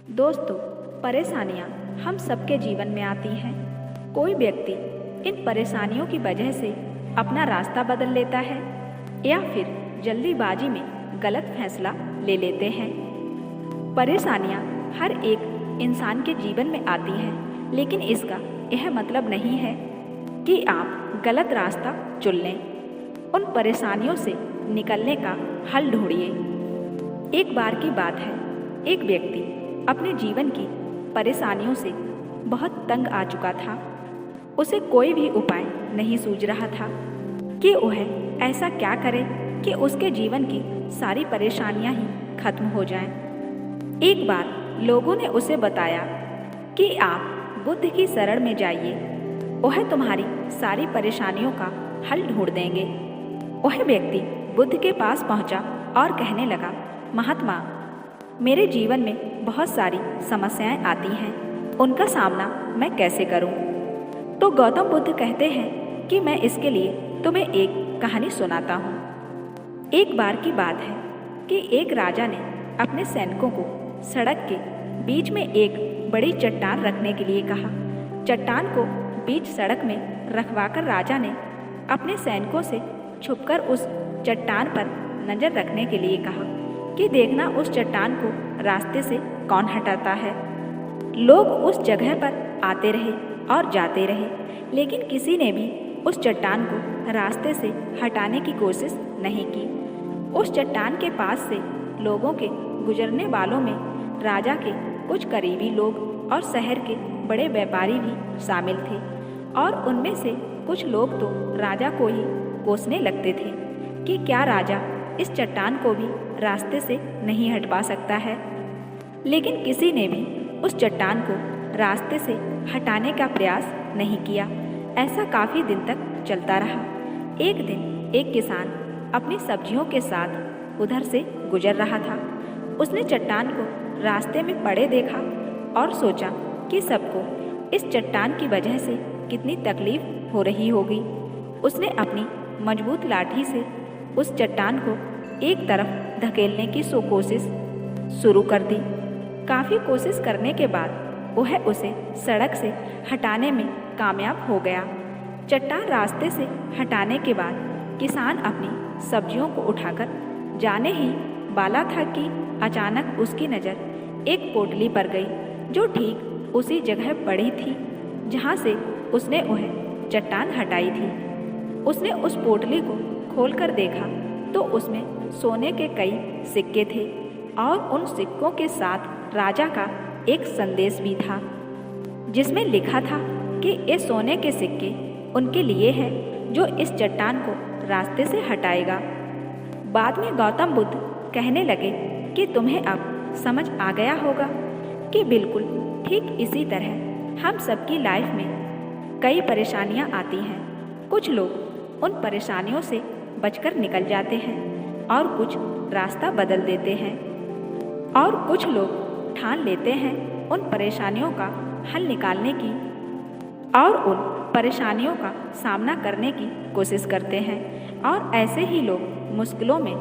दोस्तों, परेशानियां हम सबके जीवन में आती हैं। कोई व्यक्ति इन परेशानियों की वजह से अपना रास्ता बदल लेता है या फिर जल्दीबाजी में गलत फैसला ले लेते हैं। परेशानियां हर एक इंसान के जीवन में आती हैं, लेकिन इसका यह मतलब नहीं है कि आप गलत रास्ता चुन लें। उन परेशानियों से निकलने का हल ढूंढिए। एक बार की बात है, एक व्यक्ति अपने जीवन की परेशानियों से बहुत तंग आ चुका था। उसे कोई भी उपाय नहीं सूझ रहा था कि वह ऐसा क्या करे कि उसके जीवन की सारी परेशानियां ही खत्म हो जाएं। एक बार लोगों ने उसे बताया कि आप बुद्ध की शरण में जाइए, वह तुम्हारी सारी परेशानियों का हल ढूंढ देंगे। वह व्यक्ति बुद्ध के पास पहुंचा और कहने लगा, महात्मा, मेरे जीवन में बहुत सारी समस्याएं आती हैं, उनका सामना मैं कैसे करूं? तो गौतम बुद्ध कहते हैं कि मैं इसके लिए तुम्हें एक कहानी सुनाता हूं। एक बार की बात है कि एक राजा ने अपने सैनिकों को सड़क के बीच में एक बड़ी चट्टान रखने के लिए कहा। चट्टान को बीच सड़क में रखवाकर राजा ने अपने सैनिकों से छुपकर उस चट्टान पर नजर रखने के लिए कहा कि देखना उस चट्टान को रास्ते से कौन हटाता है। लोग उस जगह पर आते रहे और जाते रहे, लेकिन किसी ने भी उस चट्टान को रास्ते से हटाने की कोशिश नहीं की। उस चट्टान के पास से लोगों के गुजरने वालों में राजा के कुछ करीबी लोग और शहर के बड़े व्यापारी भी शामिल थे, और उनमें से कुछ लोग तो राजा को ही कोसने लगते थे कि क्या राजा इस चट्टान को भी रास्ते से नहीं हटवा सकता है। लेकिन किसी ने भी उस चट्टान को रास्ते से हटाने का प्रयास नहीं किया। ऐसा काफी दिन तक चलता रहा। एक दिन एक किसान अपनी सब्जियों के साथ उधर से गुजर रहा था। उसने चट्टान को रास्ते में पड़े देखा और सोचा कि सबको इस चट्टान की वजह से कितनी तकलीफ हो रही होगी। उसने अपनी मजबूत लाठी से उस चट्टान को एक तरफ धकेलने की कोशिश शुरू कर दी। काफ़ी कोशिश करने के बाद वह उसे सड़क से हटाने में कामयाब हो गया। चट्टान रास्ते से हटाने के बाद किसान अपनी सब्जियों को उठाकर जाने ही वाला था कि अचानक उसकी नज़र एक पोटली पर गई, जो ठीक उसी जगह पड़ी थी जहाँ से उसने वह चट्टान हटाई थी। उसने उस पोटली को खोलकर देखा तो उसमें सोने के कई सिक्के थे, और उन सिक्कों के साथ राजा का एक संदेश भी था, जिसमें लिखा था कि ये सोने के सिक्के उनके लिए हैं जो इस चट्टान को रास्ते से हटाएगा। बाद में गौतम बुद्ध कहने लगे कि तुम्हें अब समझ आ गया होगा कि बिल्कुल ठीक इसी तरह हम सबकी लाइफ में कई परेशानियां आती हैं। कुछ लोग उन परेशानियों से बचकर निकल जाते हैं और कुछ रास्ता बदल देते हैं, और कुछ लोग ठान लेते हैं उन परेशानियों का हल निकालने की और उन परेशानियों का सामना करने की कोशिश करते हैं। और ऐसे ही लोग मुश्किलों में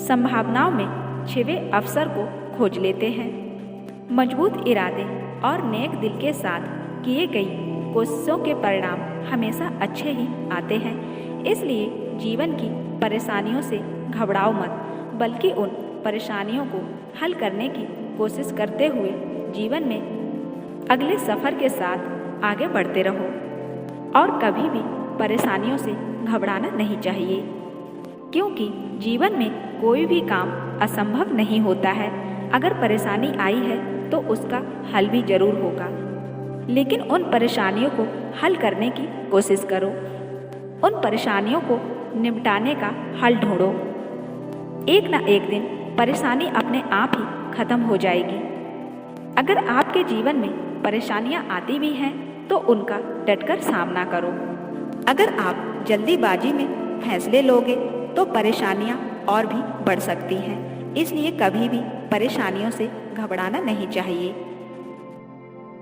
संभावनाओं में छिपे अवसर को खोज लेते हैं। मजबूत इरादे और नेक दिल के साथ किए गई कोशिशों के परिणाम हमेशा अच्छे ही आते हैं। इसलिए जीवन की परेशानियों से घबराओ मत, बल्कि उन परेशानियों को हल करने की कोशिश करते हुए जीवन में अगले सफ़र के साथ आगे बढ़ते रहो। और कभी भी परेशानियों से घबराना नहीं चाहिए, क्योंकि जीवन में कोई भी काम असंभव नहीं होता है। अगर परेशानी आई है तो उसका हल भी जरूर होगा, लेकिन उन परेशानियों को हल करने की कोशिश करो। उन परेशानियों को निपटाने का हल ढूंढो। एक ना एक दिन परेशानी अपने आप ही खत्म हो जाएगी। अगर आपके जीवन में परेशानियां आती भी हैं तो उनका डटकर सामना करो। अगर आप जल्दीबाजी में फैसले लोगे तो परेशानियां और भी बढ़ सकती हैं। इसलिए कभी भी परेशानियों से घबराना नहीं चाहिए।